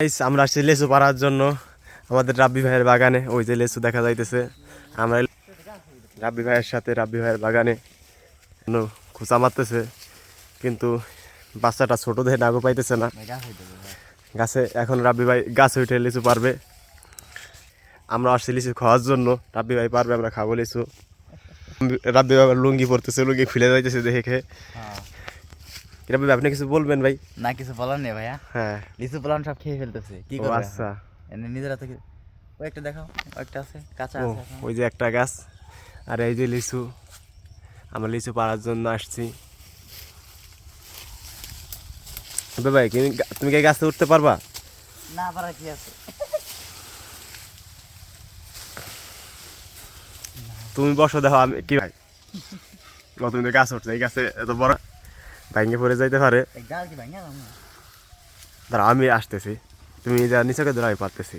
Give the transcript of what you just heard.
আমরা আসছি লেচু পাড়ার জন্য আমাদের রাব্বি ভাইয়ের বাগানে। ওই যে লেচু দেখা যাইতেছে। আমরা রাব্বি ভাইয়ের সাথে রাব্বি ভাইয়ের বাগানে খোঁচা মারতেছে, কিন্তু বাচ্চাটা ছোট দেখে নাগু পাইতেছে না গাছে। এখন রাব্বি ভাই গাছে উঠে লিচু পারবে। আমরা আসছি লিচু খাওয়ার জন্য, রাব্বি ভাই পারবে, আমরা খাবো লিচু। রাব্বি ভাই লুঙ্গি পরতেছে, লুঙ্গি খুলে যাইতেছে দেখে খেয়ে। রাব্বি ভাই আপনি কিছু বলবেন ভাই? না কিছু বলার নেই ভাইয়া। হ্যাঁ, লিচু পোলান সব খেয়ে ফেলতেছে, কি ও করবে আচ্ছা। এনে নিজেরা তো ওই একটা দেখাও, একটা আছে কাঁচা ও আছে এখনো। ওই যে একটা গাছ, আর এই যে লিচু। আমরা লিচু পাড়ার জন্য আসছি। ভাই তুমি কি গাছে উঠতে পারবা? না পারা কি আছে। তুমি বসো, দেখো আমি কি ভাই। তুমি তো গাছ উঠছে, এই গাছে এত বড় ভাঙ্গে পড়ে যাইতে পারে। ডাল কি ভাঙা দাঁড়া আমি আসতেছি, তুমি যা নিচে ধরে আমি পারতেছি।